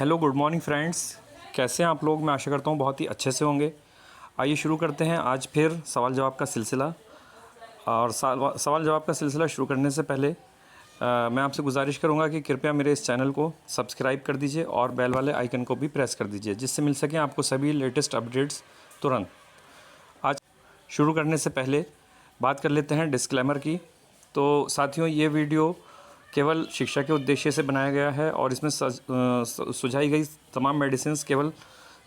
Hello good morning friends. कैसे हैं आप लोग? मैं आशा करता हूँ बहुत ही अच्छे से होंगे। आइए शुरू करते हैं आज फिर सवाल जवाब का सिलसिला। और सवाल जवाब का सिलसिला शुरू करने से पहले मैं आपसे गुजारिश करूँगा कि कृपया मेरे इस चैनल को सब्सक्राइब कर दीजिए और बेल वाले आइकन को भी प्रेस कर दीजिए, जिससे मिल सकें आपको सभी लेटेस्ट अपडेट्स तुरंत। आज शुरू करने से पहले बात कर लेते हैं डिस्क्लेमर की। तो साथियों, ये वीडियो केवल शिक्षा के उद्देश्य से बनाया गया है और इसमें सुझाई गई तमाम मेडिसिन्स केवल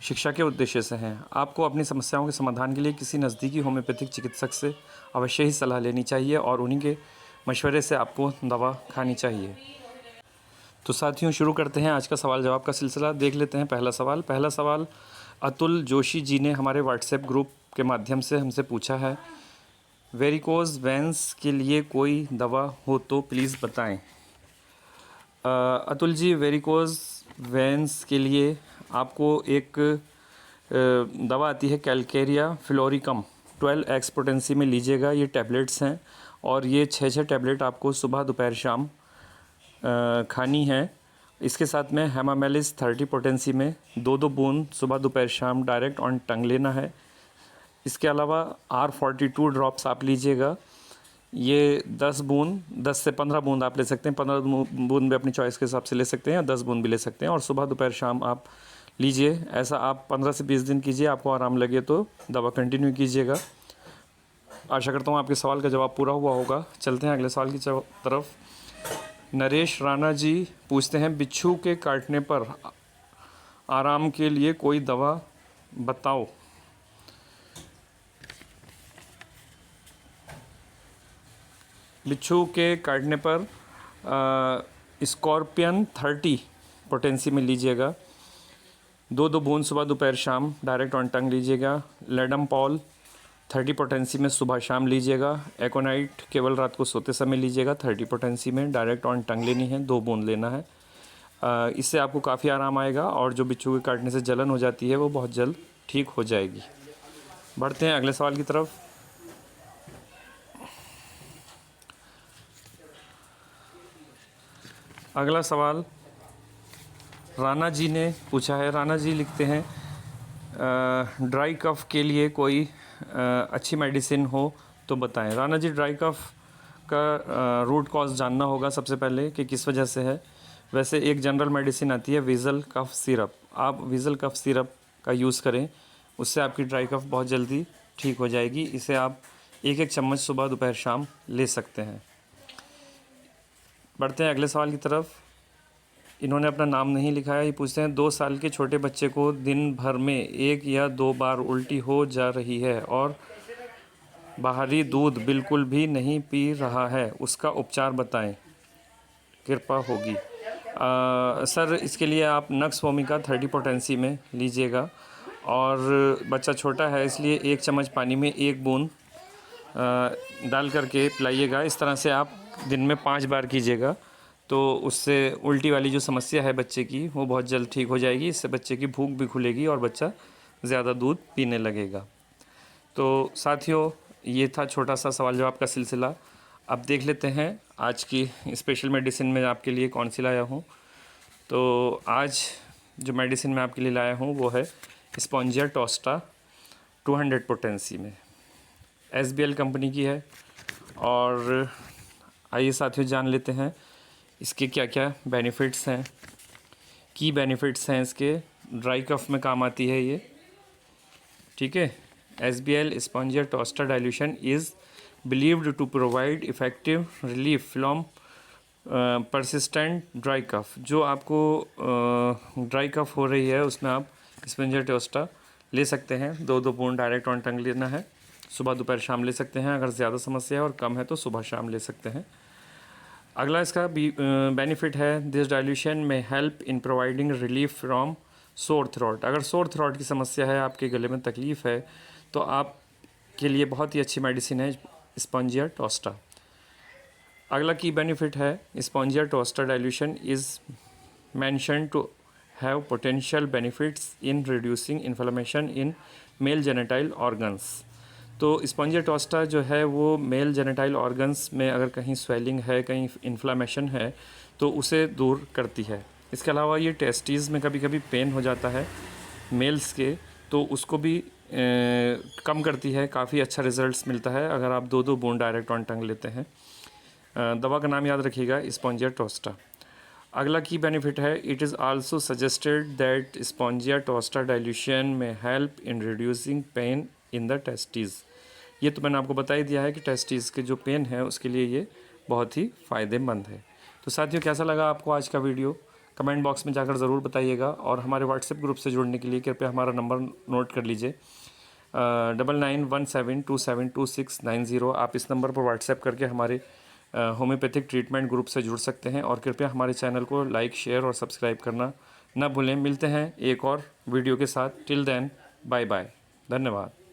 शिक्षा के उद्देश्य से हैं। आपको अपनी समस्याओं के समाधान के लिए किसी नज़दीकी होम्योपैथिक चिकित्सक से अवश्य ही सलाह लेनी चाहिए और उन्हीं के मशवरे से आपको दवा खानी चाहिए। तो साथियों, शुरू करते हैं आज का सवाल जवाब का सिलसिला। देख लेते हैं पहला सवाल अतुल जोशी जी ने हमारे व्हाट्सएप ग्रुप के माध्यम से हमसे पूछा है, वेरिकोज वेंस के लिए कोई दवा हो तो प्लीज़ बताएं। अतुल जी, वेरिकोज वेंस के लिए आपको एक दवा आती है कैलकेरिया फ्लोरिकम 12x पोटेंसी में लीजिएगा। ये टैबलेट्स हैं और ये 6 टैबलेट आपको सुबह दोपहर शाम खानी है। इसके साथ में हेमामेलिस 30 पोटेंसी में 2-2 बूंद सुबह दोपहर शाम डायरेक्ट ऑन टंग लेना है। इसके अलावा R42 ड्रॉप्स आप लीजिएगा। ये 10 से 15 बूंद आप ले सकते हैं। 15 बूंद भी अपनी चॉइस के हिसाब से ले सकते हैं या 10 बूंद भी ले सकते हैं और सुबह दोपहर शाम आप लीजिए। ऐसा आप 15 से 20 दिन कीजिए। आपको आराम लगे तो दवा कंटिन्यू कीजिएगा। आशा करता हूँ आपके सवाल का जवाब पूरा हुआ होगा। चलते हैं अगले सवाल की तरफ। नरेश राणा जी पूछते हैं, बिच्छू के काटने पर आराम के लिए कोई दवा बताओ। बिच्छू के काटने पर स्कॉर्पियन 30 पोटेंसी में लीजिएगा। 2-2 बूंद सुबह दोपहर शाम डायरेक्ट ऑन टंग लीजिएगा। लेडम पॉल 30 पोटेंसी में सुबह शाम लीजिएगा। एकोनाइट केवल रात को सोते समय लीजिएगा। 30 पोटेंसी में डायरेक्ट ऑन टंग लेनी है, 2 बूंद लेना है। इससे आपको काफ़ी आराम आएगा और जो बिच्छू के काटने से जलन हो जाती है वो बहुत जल्द ठीक हो जाएगी। बढ़ते हैं अगले सवाल की तरफ। अगला सवाल राणा जी ने पूछा है। राणा जी लिखते हैं, ड्राई कफ़ के लिए कोई अच्छी मेडिसिन हो तो बताएं। राणा जी, ड्राई कफ़ का रूट कॉज जानना होगा सबसे पहले कि किस वजह से है। वैसे एक जनरल मेडिसिन आती है विज़ल कफ़ सिरप। आप विज़ल कफ़ सिरप का यूज़ करें, उससे आपकी ड्राई कफ़ बहुत जल्दी ठीक हो जाएगी। इसे आप 1-1 चम्मच सुबह दोपहर शाम ले सकते हैं। बढ़ते हैं अगले सवाल की तरफ। इन्होंने अपना नाम नहीं लिखा है। ये पूछते हैं, 2 साल के छोटे बच्चे को दिन भर में 1 या 2 बार उल्टी हो जा रही है और बाहरी दूध बिल्कुल भी नहीं पी रहा है, उसका उपचार बताएं, कृपा होगी। सर, इसके लिए आप नक्स वोमिका 30 पोटेंसी में लीजिएगा और बच्चा छोटा है इसलिए 1 चम्मच पानी में 1 बूंद डाल करके पिलाइएगा। इस तरह से आप दिन में 5 बार कीजिएगा तो उससे उल्टी वाली जो समस्या है बच्चे की वो बहुत जल्द ठीक हो जाएगी। इससे बच्चे की भूख भी खुलेगी और बच्चा ज़्यादा दूध पीने लगेगा। तो साथियों, ये था छोटा सा सवाल जवाब का सिलसिला। अब देख लेते हैं आज की स्पेशल मेडिसिन में आपके लिए कौन सी लाया हूँ। तो आज जो मेडिसिन मैं आपके लिए लाया हूँ वो है स्पॉन्जिया टोस्टा 200 पोटेंसी में। SBL कंपनी की है। और आइए साथियों जान लेते हैं इसके क्या क्या बेनिफिट्स हैं। की बेनिफिट्स हैं इसके। ड्राई कफ़ में काम आती है ये, ठीक है। SBL spongia tosta dilution is believed to provide effective relief from persistent dry cough. जो आपको ड्राई कफ़ हो रही है उसमें आप स्पॉन्जिया टोस्टा ले सकते हैं। 2-2 बूंद डायरेक्ट ऑन टंग लेना है। सुबह दोपहर शाम ले सकते हैं। अगर ज़्यादा समस्या है और कम है तो सुबह शाम ले सकते हैं। अगला इसका बेनिफिट है, this dilution may help in providing relief from sore throat. अगर सोर थ्रोट की समस्या है, आपके गले में तकलीफ़ है, तो आप के लिए बहुत ही अच्छी मेडिसिन है स्पॉन्जिया टोस्टा। अगला की बेनिफिट है, spongia tosta dilution is mention to have potential benefits in reducing inflammation in male genital organs. तो स्पॉन्जिया टोस्टा जो है वो मेल जेनिटाइल ऑर्गन्स में अगर कहीं स्वेलिंग है, कहीं इन्फ्लेमेशन है, तो उसे दूर करती है। इसके अलावा ये टेस्टीज़ में कभी कभी पेन हो जाता है मेल्स के, तो उसको भी कम करती है। काफ़ी अच्छा रिजल्ट्स मिलता है अगर आप 2-2 बूंद डायरेक्ट ऑन टंग लेते हैं। दवा का नाम याद रखिएगा, स्पॉन्जिया टोस्टा। अगला की बेनिफिट है, it is also suggested that spongia tosta dilution may help in reducing pain in the testes. ये तो मैंने आपको बता ही दिया है कि टेस्टीज़ के जो पेन है उसके लिए ये बहुत ही फ़ायदेमंद है। तो साथियों, कैसा लगा आपको आज का वीडियो? कमेंट बॉक्स में जाकर ज़रूर बताइएगा, और हमारे व्हाट्सएप ग्रुप से जुड़ने के लिए कृपया हमारा नंबर नोट कर लीजिए, 9917272690। आप इस नंबर पर व्हाट्सएप करके हमारे होम्योपैथिक ट्रीटमेंट ग्रुप से जुड़ सकते हैं। और कृपया हमारे चैनल को लाइक, शेयर और सब्सक्राइब करना ना भूलें। मिलते हैं एक और वीडियो के साथ। टिल देन, बाय बाय, धन्यवाद।